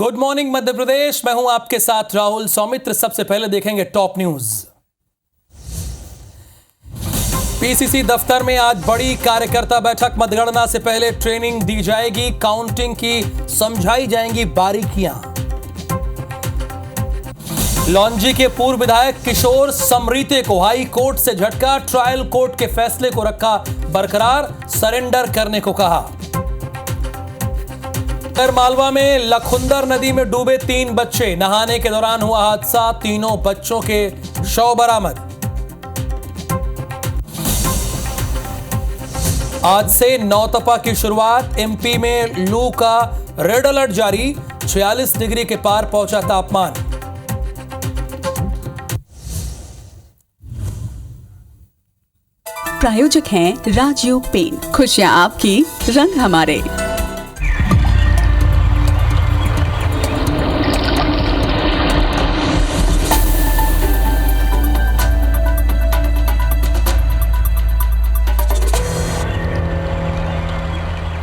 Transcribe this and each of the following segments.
Good morning Madhya Pradesh, मैं हूं आपके साथ राहुल सौमित्र। सबसे पहले देखेंगे टॉप न्यूज। पीसीसी दफ्तर में आज बड़ी कार्यकर्ता बैठक। मतगणना से पहले ट्रेनिंग दी जाएगी, काउंटिंग की समझाई जाएंगी बारीकियां। लॉन्जी के पूर्व विधायक किशोर समरीते को हाई कोर्ट से झटका। ट्रायल कोर्ट के फैसले को रखा बरकरार, सरेंडर करने को कहा। मालवा में लखुंदर नदी में डूबे 3 बच्चे, नहाने के दौरान हुआ हादसा। तीनों बच्चों के शव बरामद। आज से नौतपा की शुरुआत। एमपी में लू का रेड अलर्ट जारी, 46 डिग्री के पार पहुंचा तापमान। प्रायोजक हैं राजयोग पेंट। खुशियां आपकी, रंग हमारे।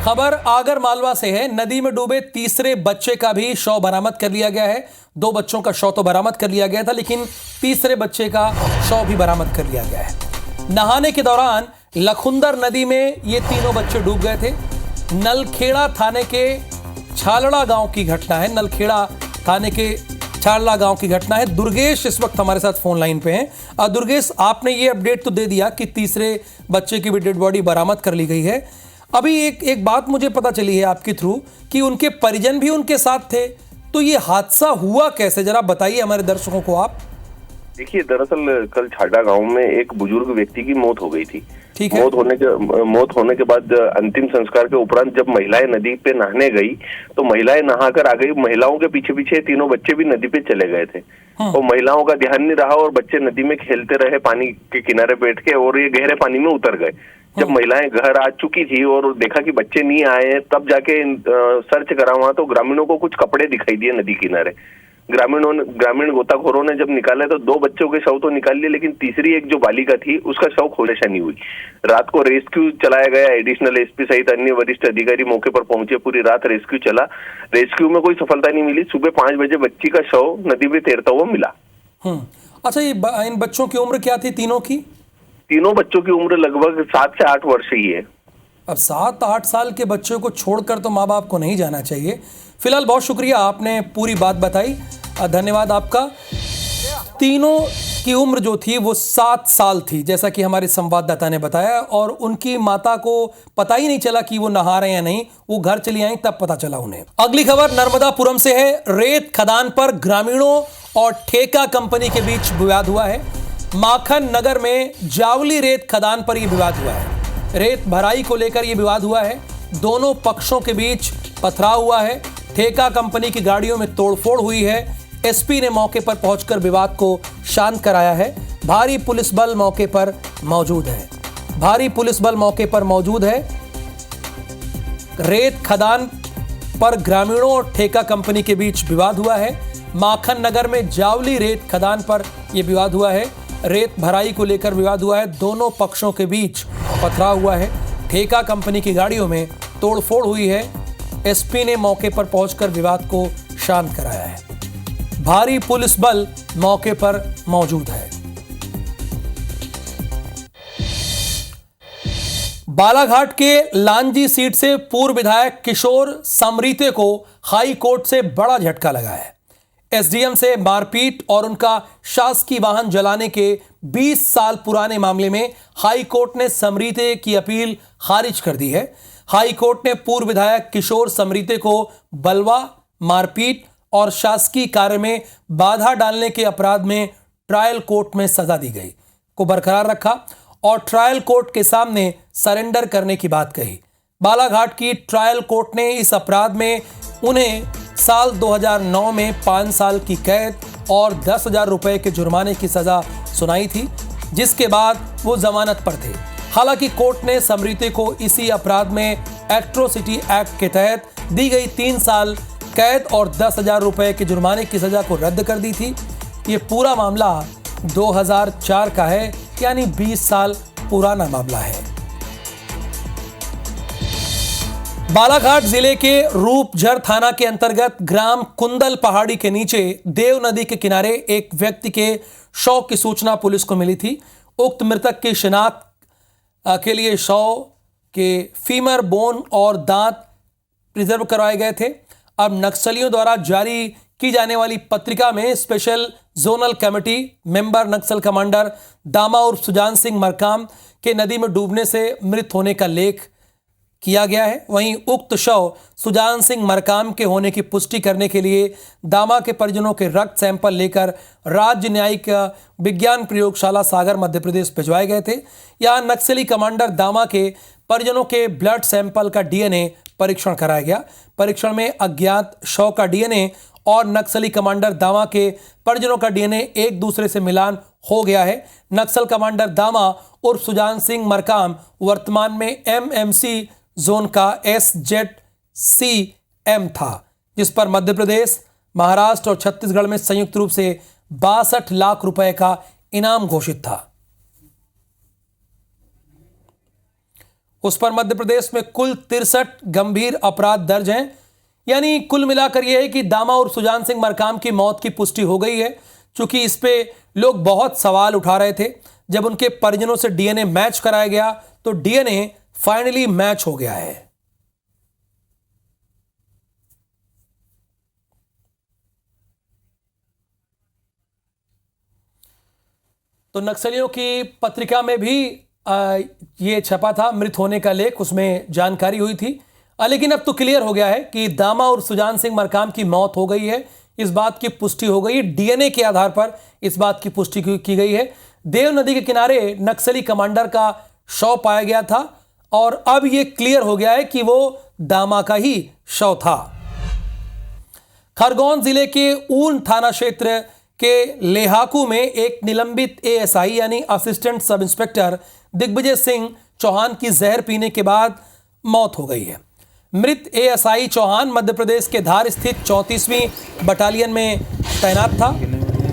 खबर आगर मालवा से है। नदी में डूबे तीसरे बच्चे का भी शव बरामद कर लिया गया है। 2 बच्चों का शव तो बरामद कर लिया गया था, लेकिन तीसरे बच्चे का शव भी बरामद कर लिया गया है। नहाने के दौरान लखुंदर नदी में ये तीनों बच्चे डूब गए थे। नलखेड़ा थाने के छालड़ा गांव की घटना है। नलखेड़ा थाने के छालड़ा गांव की घटना है। दुर्गेश इस वक्त हमारे साथ फोन लाइन पे हैं। दुर्गेश, आपने ये अपडेट तो दे दिया कि तीसरे बच्चे की भी डेड बॉडी बरामद कर ली गई है। अभी एक बात मुझे पता चली है आपके थ्रू कि उनके परिजन भी उनके साथ थे, तो ये हादसा हुआ कैसे, जरा बताइए हमारे दर्शकों को आप। देखिए, दरअसल कल छाड़ा गांव में एक बुजुर्ग व्यक्ति की मौत हो गई थी। ठीक है। मौत होने के बाद अंतिम संस्कार के उपरांत जब महिलाएं नदी पे नहाने गई तो महिलाएं नहाकर आ गई। महिलाओं के पीछे पीछे तीनों बच्चे भी नदी पे चले गए थे। और महिलाओं का ध्यान नहीं रहा और बच्चे नदी में खेलते रहे पानी के किनारे बैठ के, और ये गहरे पानी में उतर गए। जब महिलाएं घर आ चुकी थी और देखा कि बच्चे नहीं आए, तब जाके सर्च करा वहां तो ग्रामीणों को कुछ कपड़े दिखाई दिए नदी किनारे। ग्रामीण गोताखोरों ने जब निकाले तो 2 बच्चों के शव तो निकाल लिए, लेकिन तीसरी एक जो बालिका थी उसका शव खोजने नहीं हुई। रात को रेस्क्यू चलाया गया। एडिशनल एसपी सहित अन्य वरिष्ठ अधिकारी मौके पर पहुंचे। पूरी रात रेस्क्यू चला। रेस्क्यू में कोई सफलता नहीं मिली। सुबह 5 बजे बच्ची का शव नदी में तैरता हुआ मिला। अच्छा, ये इन बच्चों की उम्र क्या थी तीनों की? तीनों बच्चों की उम्र लगभग 7 से 8 वर्ष ही है। अब 7-8 साल के बच्चों को छोड़कर तो माँ बाप को नहीं जाना चाहिए। फिलहाल बहुत शुक्रिया, आपने पूरी बात बताई, धन्यवाद आपका। तीनों की उम्र जो थी वो 7 साल थी, जैसा कि हमारे संवाददाता ने बताया, और उनकी माता को पता ही नहीं चला कि वो नहा रहे हैं या नहीं। वो घर चली आई तब पता चला उन्हें। अगली खबर नर्मदापुरम से है। रेत खदान पर ग्रामीणों और ठेका कंपनी के बीच विवाद हुआ है। माखन नगर में जावली रेत खदान पर यह विवाद हुआ है। रेत भराई को लेकर यह विवाद हुआ है। दोनों पक्षों के बीच पथराव हुआ है। ठेका कंपनी की गाड़ियों में तोड़फोड़ हुई है। एसपी ने मौके पर पहुंचकर विवाद को शांत कराया है। भारी पुलिस बल मौके पर मौजूद है। रेत खदान पर ग्रामीणों और ठेका कंपनी के बीच विवाद हुआ है। माखन नगर में जावली रेत खदान पर यह विवाद हुआ है। रेत भराई को लेकर विवाद हुआ है। दोनों पक्षों के बीच पथराव हुआ है। ठेका कंपनी की गाड़ियों में तोड़फोड़ हुई है। एसपी ने मौके पर पहुंचकर विवाद को शांत कराया है। भारी पुलिस बल मौके पर मौजूद है। बालाघाट के लांजी सीट से पूर्व विधायक किशोर समरीते को हाई कोर्ट से बड़ा झटका लगा है। एसडीएम से मारपीट और उनका शासकीय वाहन जलाने के 20 साल पुराने मामले में हाई कोर्ट ने समरीते की अपील खारिज कर दी है। हाई कोर्ट ने पूर्व विधायक किशोर समरीते को बलवा, मारपीट और शासकीय कार्य में बाधा डालने के अपराध में ट्रायल कोर्ट में सजा दी गई को बरकरार रखा और ट्रायल कोर्ट के सामने सरेंडर करने की बात कही। बालाघाट की ट्रायल कोर्ट ने इस अपराध में उन्हें साल 2009 में 5 साल की कैद और 10,000 रुपए के जुर्माने की सजा सुनाई थी, जिसके बाद वो जमानत पर थे। हालांकि कोर्ट ने समरीते को इसी अपराध में एट्रोसिटी एक्ट के तहत दी गई 3 साल कैद और 10,000 रुपए के जुर्माने की सजा को रद्द कर दी थी। ये पूरा मामला 2004 का है, यानी 20 साल पुराना मामला है। बालाघाट जिले के रूपझर थाना के अंतर्गत ग्राम कुंदल पहाड़ी के नीचे देव नदी के किनारे एक व्यक्ति के शव की सूचना पुलिस को मिली थी। उक्त मृतक की शिनाख्त के लिए शव के फीमर, बोन और दांत प्रिजर्व करवाए गए थे। अब नक्सलियों द्वारा जारी की जाने वाली पत्रिका में स्पेशल जोनल कमेटी मेंबर नक्सल कमांडर दामा उर्फ सुजान सिंह मरकाम के नदी में डूबने से मृत होने का लेख किया गया है। वहीं उक्त शव सुजान सिंह मरकाम के होने की पुष्टि करने के लिए दामा के परिजनों के रक्त सैंपल लेकर राज्य न्यायिक विज्ञान प्रयोगशाला सागर मध्य प्रदेश भिजवाए गए थे। यहां नक्सली कमांडर दामा के परिजनों के ब्लड सैंपल का डीएनए परीक्षण कराया गया। परीक्षण में अज्ञात शव का डीएनए और नक्सली कमांडर दामा के परिजनों का डीएनए एक दूसरे से मिलान हो गया है। नक्सल कमांडर दामा उर्फ सुजान सिंह मरकाम वर्तमान में एमएमसी जोन का SZCM था, जिस पर मध्य प्रदेश, महाराष्ट्र और छत्तीसगढ़ में संयुक्त रूप से 62 लाख रुपए का इनाम घोषित था। उस पर मध्य प्रदेश में कुल 63 गंभीर अपराध दर्ज हैं। यानी कुल मिलाकर यह है कि दामा और सुजान सिंह मरकाम की मौत की पुष्टि हो गई है। चूंकि इस पे लोग बहुत सवाल उठा रहे थे, जब उनके परिजनों से डीएनए मैच कराया गया तो डीएनए फाइनली मैच हो गया है। तो नक्सलियों की पत्रिका में भी ये छपा था मृत होने का लेख, उसमें जानकारी हुई थी। लेकिन अब तो क्लियर हो गया है कि दामा और सुजान सिंह मरकाम की मौत हो गई है। इस बात की पुष्टि हो गई है, डीएनए के आधार पर इस बात की पुष्टि की गई है। देव नदी के किनारे नक्सली कमांडर का शव पाया गया था और अब यह क्लियर हो गया है कि वो दामा का ही शव था। खरगोन जिले के ऊन थाना क्षेत्र के लेहाकू में एक निलंबित एएसआई यानी assistant sub inspector Digvijay Singh Chauhan की जहर पीने के बाद मौत हो गई है। मृत एएसआई चौहान मध्य प्रदेश के धार स्थित 34वीं बटालियन में तैनात था।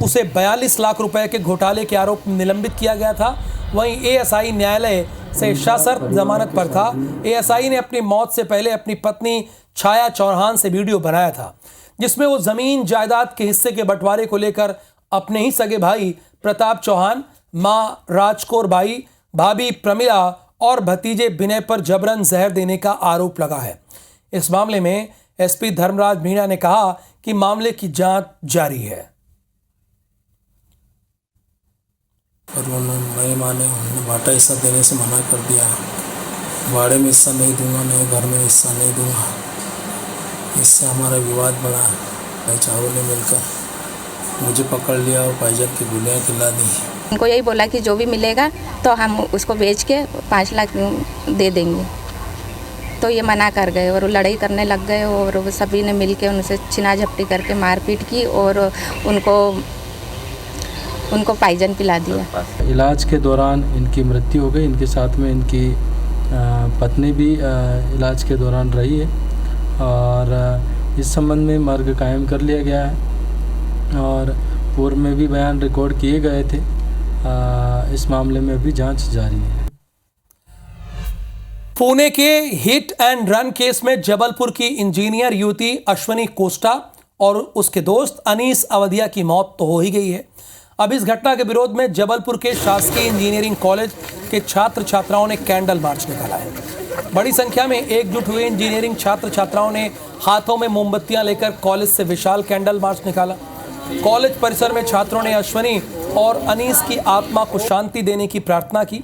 उसे 42 लाख रुपए के घोटाले के आरोप में निलंबित किया गया था। वहीं एएसआई न्यायालय से सशर्त जमानत पर था। एएसआई ने अपनी मौत से पहले अपनी पत्नी छाया चौहान से वीडियो बनाया था, जिसमें वो जमीन जायदाद के हिस्से के बंटवारे को लेकर अपने ही सगे भाई प्रताप चौहान, मां राजकौर बाई, भाभी प्रमिला और भतीजे विनय पर जबरन जहर देने का आरोप लगा है। इस मामले में एसपी धर्मराज मीणा ने कहा कि मामले की जांच जारी है। और मेरी माँ ने उन्होंने बाटा हिस्सा देने से मना कर दिया। भाड़े में हिस्सा नहीं दूंगा, नहीं घर में हिस्सा नहीं दूंगा। इससे हमारा विवाद बढ़ा। भाई चावल ने मिलकर मुझे पकड़ लिया और भाईजान की गोलियाँ खिला दी। उनको यही बोला कि जो भी मिलेगा तो हम उसको बेच के 5 लाख दे देंगे। तो ये मना कर गए और लड़ाई करने लग गए और सभी ने मिलके उनसे छिना झपटी करके मारपीट की और उनको पाइजन पिला दिया। इलाज के दौरान इनकी मृत्यु हो गई। इनके साथ में इनकी पत्नी भी इलाज के दौरान रही है और इस संबंध में मर्ग कायम कर लिया गया है और पूर्व में भी बयान रिकॉर्ड किए गए थे। इस मामले में भी जांच जारी है। पुणे के हिट एंड रन केस में जबलपुर की इंजीनियर युवती अश्वनी कोस्टा और उसके दोस्त अनीस अवधिया की मौत तो हो ही गई है। अब इस घटना के विरोध में जबलपुर के शासकीय इंजीनियरिंग कॉलेज के छात्र छात्राओं ने कैंडल मार्च निकाला है। बड़ी संख्या में एकजुट हुए इंजीनियरिंग छात्र छात्राओं ने हाथों में मोमबत्तियां लेकर कॉलेज से विशाल कैंडल मार्च निकाला। कॉलेज परिसर में छात्रों ने अश्वनी और अनीस की आत्मा को शांति देने की प्रार्थना की।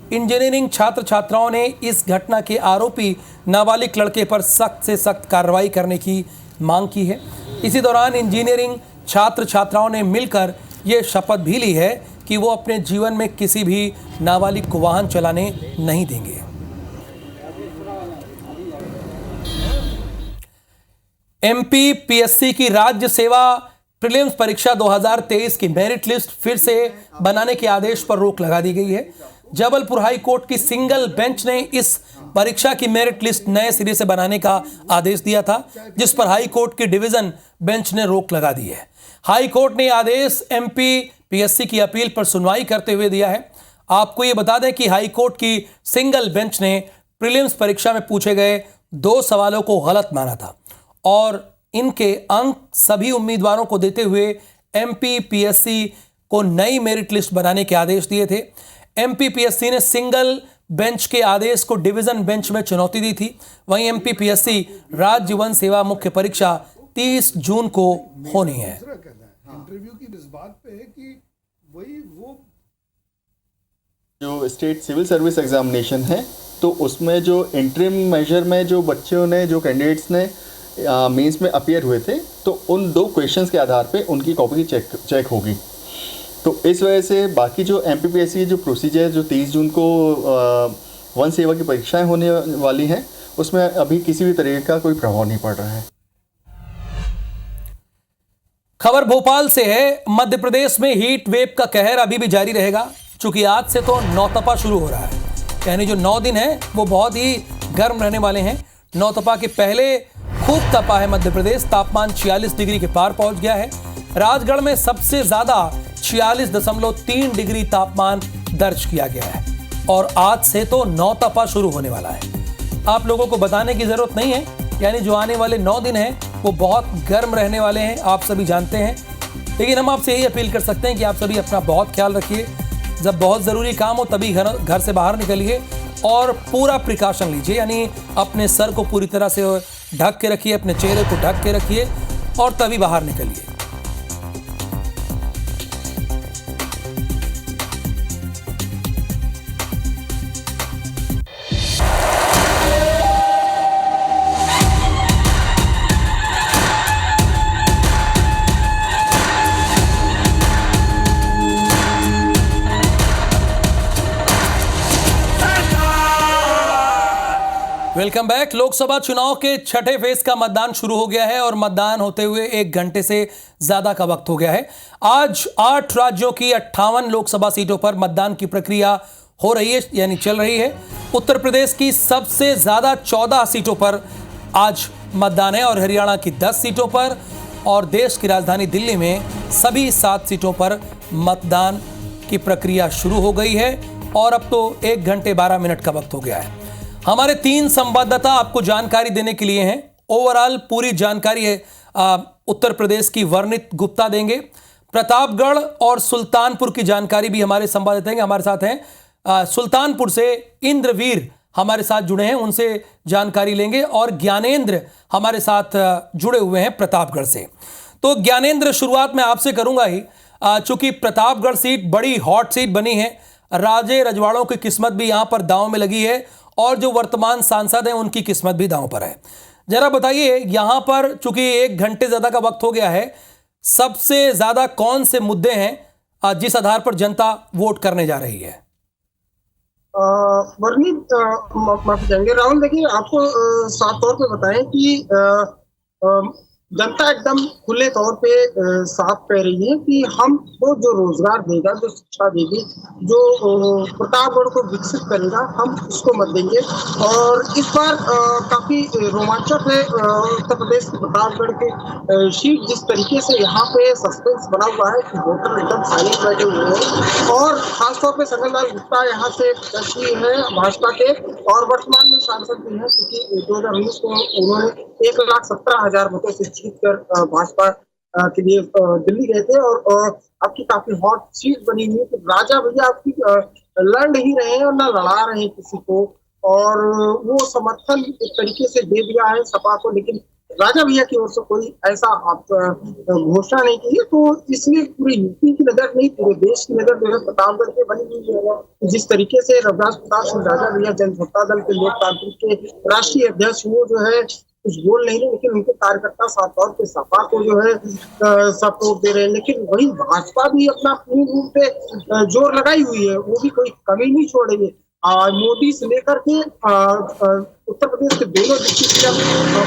इंजीनियरिंग छात्र छात्राओं ने इस घटना के आरोपी नाबालिग लड़के पर सख्त से सख्त कार्रवाई करने की मांग की है। इसी दौरान इंजीनियरिंग छात्र छात्राओं ने मिलकर ये शपथ भी ली है कि वो अपने जीवन में किसी भी नाबालिग को वाहन चलाने नहीं देंगे। एमपीपीएससी की राज्य सेवा प्रीलिम्स परीक्षा 2023 की मेरिट लिस्ट फिर से बनाने के आदेश पर रोक लगा दी गई है। जबलपुर हाई कोर्ट की सिंगल बेंच ने इस परीक्षा की मेरिट लिस्ट नए सिरे से बनाने का आदेश दिया था, जिस पर हाई कोर्ट की डिवीजन बेंच ने रोक लगा दी है। हाई कोर्ट ने आदेश एमपीपीएससी की अपील पर सुनवाई करते हुए दिया है। आपको ये बता दें कि हाई कोर्ट की सिंगल बेंच ने प्रीलिम्स परीक्षा में पूछे गए 2 सवालों को गलत माना था और इनके अंक सभी उम्मीदवारों को देते हुए एमपीपीएससी को नई मेरिट लिस्ट बनाने के आदेश दिए थे। एमपीपीएससी ने सिंगल बेंच के आदेश को डिवीजन बेंच में चुनौती दी थी। वहीं एमपीपीएससी राज्य वन सेवा मुख्य परीक्षा 30 जून को होनी है। इंटरव्यू की इस बात पे है कि वही वो जो स्टेट सिविल सर्विस एग्जामिनेशन है तो उसमें जो इंटरिम मेजर में जो बच्चों ने जो कैंडिडेट्स ने मेंस में अपीयर हुए थे तो उन 2 क्वेश्चंस के आधार पे उनकी कॉपी चेक होगी। तो इस वजह से बाकी जो एमपीपीएससी जो प्रोसीजर जो 23 जून को वन सेवा की परीक्षाएं होने वाली हैं उसमें अभी किसी भी तरीके का कोई प्रभाव नहीं पड़ रहा है। खबर भोपाल से है। मध्य प्रदेश में हीट वेव का कहर अभी भी जारी रहेगा, चूंकि आज से तो नौतपा शुरू हो रहा है। यानी जो 9 दिन है वो बहुत ही गर्म रहने वाले हैं। नौतपा के पहले खूब तपा है मध्य प्रदेश, तापमान 46 डिग्री के पार पहुंच गया है। राजगढ़ में सबसे ज्यादा 46.3 डिग्री तापमान दर्ज किया गया है और आज से तो नौतपा शुरू होने वाला है। आप लोगों को बताने की जरूरत नहीं है, यानी जो आने वाले 9 दिन हैं वो बहुत गर्म रहने वाले हैं, आप सभी जानते हैं। लेकिन हम आपसे यही अपील कर सकते हैं कि आप सभी अपना बहुत ख्याल रखिए। जब बहुत ज़रूरी काम हो तभी घर से बाहर निकलिए और पूरा प्रिकॉशन लीजिए, यानी अपने सर को पूरी तरह से ढक के रखिए, अपने चेहरे को ढक के रखिए और तभी बाहर निकलिए। Welcome back. लोकसभा चुनाव के छठे फेज का मतदान शुरू हो गया है और मतदान होते हुए 1 घंटे से ज्यादा का वक्त हो गया है। आज 8 राज्यों की 58 लोकसभा सीटों पर मतदान की प्रक्रिया हो रही है, यानी चल रही है। उत्तर प्रदेश की सबसे ज्यादा 14 सीटों पर आज मतदान है और हरियाणा की 10 सीटों पर और देश की राजधानी दिल्ली में सभी 7 सीटों पर मतदान की प्रक्रिया शुरू हो गई है और अब तो 1 घंटे 12 मिनट का वक्त हो गया है। हमारे 3 संवाददाता आपको जानकारी देने के लिए हैं। ओवरऑल पूरी जानकारी है उत्तर प्रदेश की वर्णित गुप्ता देंगे। प्रतापगढ़ और सुल्तानपुर की जानकारी भी हमारे संवाददाता देंगे। हमारे साथ हैं सुल्तानपुर से इंद्रवीर हमारे साथ जुड़े हैं, उनसे जानकारी लेंगे और ज्ञानेंद्र हमारे साथ जुड़े हुए हैं प्रतापगढ़ से। तो ज्ञानेंद्र, शुरुआत मैं आपसे करूंगा ही, चूंकि प्रतापगढ़ सीट बड़ी हॉट सीट बनी है। राजे रजवाड़ों की किस्मत भी यहां पर दांव में लगी है और जो वर्तमान सांसद हैं उनकी किस्मत भी दांव पर है। जरा बताइए, यहां पर चूंकि 1 घंटे ज्यादा का वक्त हो गया है, सबसे ज्यादा कौन से मुद्दे हैं जिस आधार पर जनता वोट करने जा रही है? वर्णित माफी चाहेंगे राहुल, देखिए आपको साफ तौर पे बताएं कि जनता एकदम खुले तौर पे साफ कह रही है कि हमको जो रोजगार देगा, जो शिक्षा देगी, जो प्रतापगढ़ को विकसित करेगा, हम उसको मत देंगे। और इस बार काफी रोमांचक है उत्तर प्रदेश के प्रतापगढ़ के सीट, जिस तरीके से यहाँ पे सस्पेंस बना हुआ है कि वोटर एकदम साइलेंट बैठे हुए हैं। और खासतौर पे संगमलाल गुप्ता यहाँ से प्रत्याशी है भाजपा के और वर्तमान में सांसद भी है, क्योंकि 2019 को उन्होंने 1,17,000 वोटों से जीतकर भाजपा के लिए दिल्ली गए थे और आपकी काफी हॉट सीट बनी हुई है। तो राजा भैया आपकी लड़ नहीं रहे हैं और ना लड़ा रहे हैं किसी को, और वो समर्थन एक तरीके से दे दिया है सपा को, लेकिन राजा भैया की ओर से कोई ऐसा घोषणा नहीं की है। तो इसलिए पूरी यूपी की नजर नहीं, पूरे देश की नजर जो है प्रतापगढ़ पे बनी हुई है। जिस तरीके से रविदास प्रताप सिंह राजा भैया जनता दल के लोकतांत्रिक के राष्ट्रीय अध्यक्ष, वो जो है कुछ बोल नहीं रहे, लेकिन उनके कार्यकर्ता साफ तौर पे सपा को जो है सपोर्ट दे रहे हैं। लेकिन वही भाजपा भी अपना पूर्ण रूप पे जोर लगाई हुई है, वो भी कोई कमी नहीं छोड़ रही है। मोदी से लेकर के उत्तर प्रदेश के दोनों डिस्ट्रिक्ट जब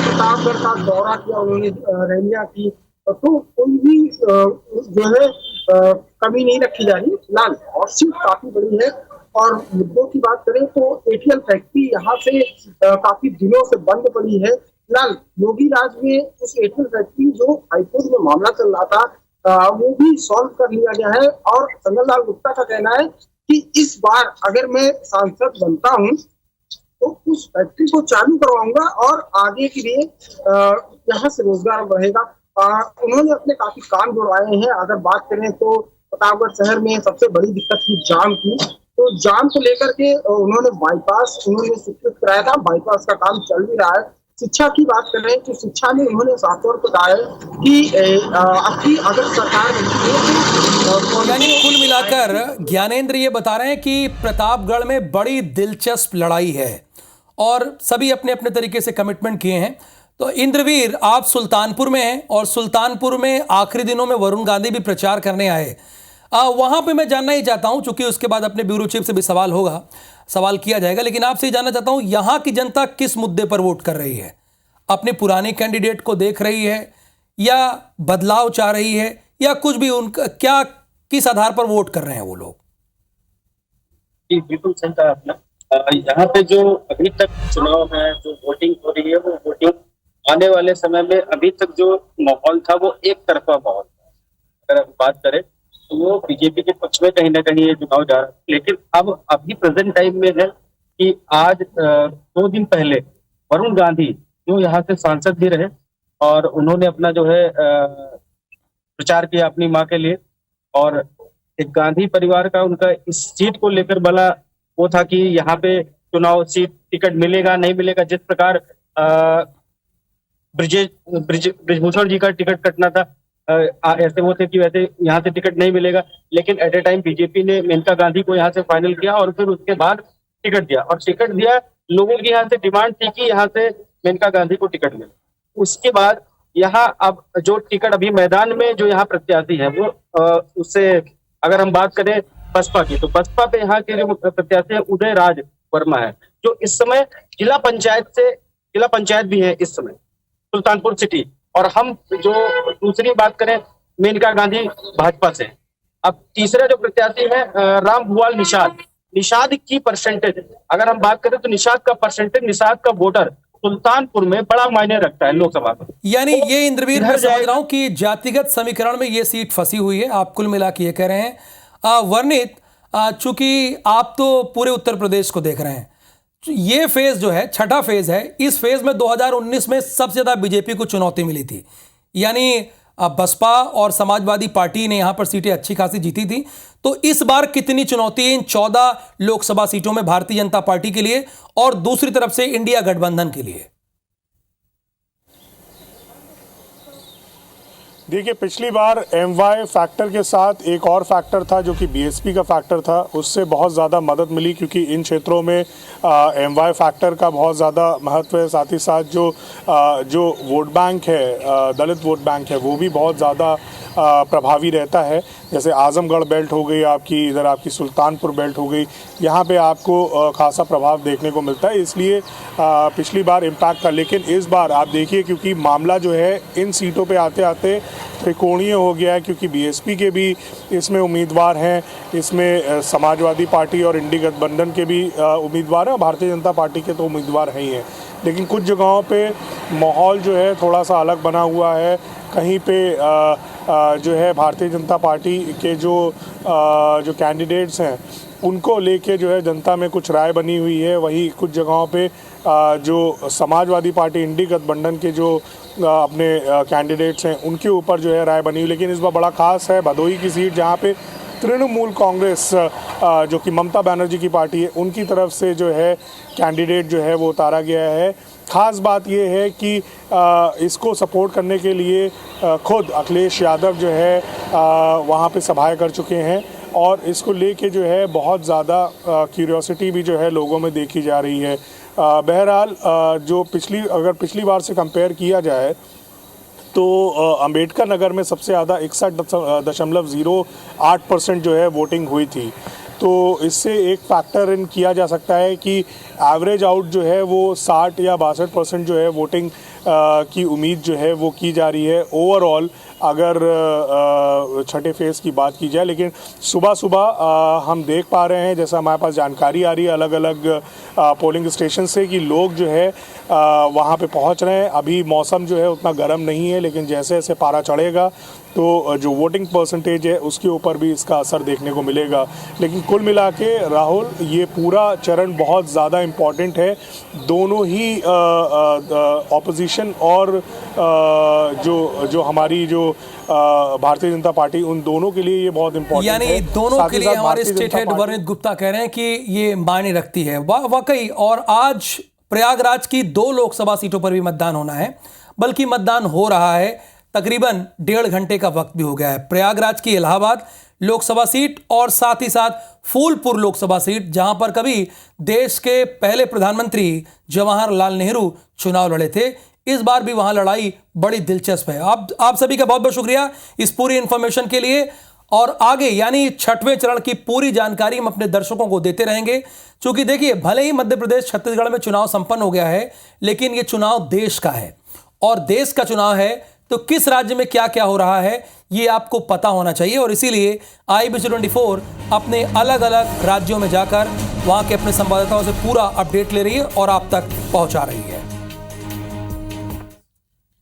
प्रतापगढ़ का दौरा किया उन्होंने, रैलियां की, तो कोई भी जो है कमी नहीं रखी जा रही। फिलहाल और सीट काफी बड़ी है। और मुद्दों की बात करें तो एटीएल फैक्ट्री यहाँ से काफी दिनों से बंद पड़ी है। फिलहाल योगी राज में उस एटीएल फैक्ट्री जो हाईकोर्ट में मामला चल रहा था वो भी सॉल्व कर लिया गया है। और संगमलाल गुप्ता का कहना है कि इस बार अगर मैं सांसद बनता हूं तो उस फैक्ट्री को चालू करवाऊंगा और आगे के लिए यहाँ से रोजगार बढ़ेगा। उन्होंने अपने काफी काम जुड़वाए हैं। अगर बात करें तो प्रतापगढ़ शहर में सबसे बड़ी दिक्कत थी जाम की, तो जाम को लेकर के उन्होंने बाईपास स्वीकृत कराया था। बाईपास का काम चल भी रहा है। शिक्षा की बात करें तो शिक्षा में उन्होंने साफ तौर पर कहा है कि अब की अगर सरकार यानी कुल मिलाकर ज्ञानेंद्र ये बता रहे हैं कि प्रतापगढ़ में बड़ी दिलचस्प लड़ाई है और सभी अपने अपने तरीके से कमिटमेंट किए हैं। तो इंद्रवीर, आप सुल्तानपुर में हैं और सुल्तानपुर में आखिरी दिनों में वरुण गांधी भी प्रचार करने आए। वहां पे मैं जानना ही चाहता हूं, चूंकि उसके बाद अपने ब्यूरो चीफ से भी सवाल किया जाएगा, लेकिन आपसे ही जानना चाहता हूं यहां की जनता किस मुद्दे पर वोट कर रही है? अपने पुराने कैंडिडेट को देख रही है या बदलाव चाह रही है या कुछ भी? उनका क्या, किस आधार पर वोट कर रहे हैं वो लोग? जी बिल्कुल सही कहा आपने। यहाँ पे जो अभी तक चुनाव है, जो वोटिंग हो रही है, वो वोटिंग आने वाले समय में अभी तक जो माहौल था वो एक तरफा माहौल था। अगर हम बात करें तो वो बीजेपी के पक्ष में कहीं ना कहीं ये चुनाव जा रहा है। लेकिन अब अभी प्रेजेंट टाइम में है कि आज 2 दिन पहले वरुण गांधी जो यहाँ से सांसद भी रहे और उन्होंने अपना जो है प्रचार किया अपनी माँ के लिए, और एक गांधी परिवार का उनका इस सीट को लेकर बड़ा वो था कि यहाँ पे चुनाव सीट टिकट मिलेगा नहीं मिलेगा। जिस प्रकार ब्रिजभूषण जी का टिकट कटना था, ऐसे वो थे कि वैसे यहाँ से टिकट नहीं मिलेगा, लेकिन एट ए टाइम बीजेपी ने मेनका गांधी को यहाँ से फाइनल किया और फिर उसके बाद टिकट दिया। और टिकट दिया, लोगों की यहाँ से डिमांड थी कि यहाँ से मेनका गांधी को टिकट मिले। उसके बाद यहाँ अब जो टिकट अभी मैदान में जो यहाँ प्रत्याशी है वो उससे अगर हम बात करें बसपा की, तो बसपा पे यहाँ के जो प्रत्याशी है उदय राज वर्मा है, जो इस समय जिला पंचायत भी है इस समय सुल्तानपुर सिटी। और हम जो दूसरी बात करें मेनका गांधी भाजपा से। अब तीसरा जो प्रत्याशी है राम भुवाल निषाद की परसेंटेज अगर हम बात करें तो निषाद का वोटर सुल्तानपुर में बड़ा मायने रखता है लोकसभा में। यानी ये इंद्रवीर मैं समझ रहा हूं कि जातिगत समीकरण में ये सीट फंसी हुई है। आप कुल मिला के ये कह रहे हैं। वर्णित, चूंकि आप तो पूरे उत्तर प्रदेश को देख रहे हैं, ये फेज जो है छठा फेज है, इस फेज में 2019 में सबसे ज्यादा बीजेपी को चुनौती मिली थी। यानी बसपा और समाजवादी पार्टी ने यहां पर सीटें अच्छी खासी जीती थी। तो इस बार कितनी चुनौती इन 14 लोकसभा सीटों में भारतीय जनता पार्टी के लिए और दूसरी तरफ से इंडिया गठबंधन के लिए? देखिए, पिछली बार एमवाई फैक्टर के साथ एक और फैक्टर था जो कि बीएसपी का फैक्टर था, उससे बहुत ज़्यादा मदद मिली क्योंकि इन क्षेत्रों में एमवाई फैक्टर का बहुत ज़्यादा महत्व है। साथ ही साथ जो वोट बैंक है, दलित वोट बैंक है, वो भी बहुत ज़्यादा प्रभावी रहता है। जैसे आजमगढ़ बेल्ट हो गई आपकी, इधर आपकी सुल्तानपुर बेल्ट हो गई, यहाँ पे आपको खासा प्रभाव देखने को मिलता है। इसलिए पिछली बार इम्पैक्ट था, लेकिन इस बार आप देखिए क्योंकि मामला जो है इन सीटों पे आते आते त्रिकोणीय हो गया है, क्योंकि बीएसपी के भी इसमें उम्मीदवार हैं, इसमें समाजवादी पार्टी और इंडी गठबंधन के भी उम्मीदवार हैं, भारतीय जनता पार्टी के तो उम्मीदवार हैं ही हैं। लेकिन कुछ जगहों पे माहौल जो है थोड़ा सा अलग बना हुआ है। कहीं पे जो है भारतीय जनता पार्टी के जो कैंडिडेट्स हैं उनको लेके जो है जनता में कुछ राय बनी हुई है। वही कुछ जगहों पे जो समाजवादी पार्टी इंडी गठबंधन के जो अपने कैंडिडेट्स हैं उनके ऊपर जो है राय बनी हुई। लेकिन इस बार बड़ा खास है भदोही की सीट, जहाँ पे तृणमूल कांग्रेस जो कि ममता बनर्जी की पार्टी है उनकी तरफ से जो है कैंडिडेट जो है वो उतारा गया है। ख़ास बात ये है कि इसको सपोर्ट करने के लिए खुद अखिलेश यादव जो है वहाँ पे सभाएं कर चुके हैं और इसको लेके जो है बहुत ज़्यादा क्यूरियोसिटी भी जो है लोगों में देखी जा रही है। बहरहाल जो अगर पिछली बार से कंपेयर किया जाए तो अंबेडकर नगर में सबसे ज़्यादा 61.08% जो है वोटिंग हुई थी। तो इससे एक फैक्टर इन किया जा सकता है कि एवरेज आउट जो है वो 60 या 62% जो है वोटिंग की उम्मीद जो है वो की जा रही है। ओवरऑल अगर छठे फेज़ की बात की जाए। लेकिन सुबह सुबह हम देख पा रहे हैं, जैसा हमारे पास जानकारी आ रही है अलग अलग पोलिंग स्टेशन से, कि लोग जो है वहाँ पे पहुँच रहे हैं। अभी मौसम जो है उतना गर्म नहीं है, लेकिन जैसे जैसे पारा चढ़ेगा तो जो वोटिंग परसेंटेज है उसके ऊपर भी इसका असर देखने को मिलेगा। लेकिन कुल मिला के राहुल, ये पूरा चरण बहुत ज़्यादा इम्पॉर्टेंट है। दोनों ही ऑपोजिशन और जो हमारी जो भारतीय जनता पार्टी, उन दोनों के लिए ये बहुत इम्पोर्टेंट है। यानी दोनों के लिए हमारे स्टेट हेड वर्णित गुप्ता कह रहे हैं कि ये मायने रखती है वाकई। और आज प्रयागराज की 2 लोकसभा सीटों पर भी मतदान होना है, बल्कि मतदान हो रहा है। तकरीबन 1.5 घंटे का वक्त भी हो गया है। प्रयागराज की इलाहाबाद लोकसभा सीट और साथ ही साथ फूलपुर लोकसभा सीट, जहां पर कभी देश के पहले प्रधानमंत्री जवाहरलाल नेहरू चुनाव लड़े थे, इस बार भी वहां लड़ाई बड़ी दिलचस्प है। आप सभी का बहुत बहुत शुक्रिया इस पूरी इंफॉर्मेशन के लिए। और आगे यानी 6वें चरण की पूरी जानकारी हम अपने दर्शकों को देते रहेंगे, क्योंकि देखिए, भले ही मध्य प्रदेश छत्तीसगढ़ में चुनाव संपन्न हो गया है, लेकिन यह चुनाव देश का है और देश का चुनाव है तो किस राज्य में क्या क्या हो रहा है ये आपको पता होना चाहिए। और इसीलिए IBC24 अपने अलग अलग राज्यों में जाकर वहां के अपने संवाददाताओं से पूरा अपडेट ले रही है और आप तक पहुंचा रही है।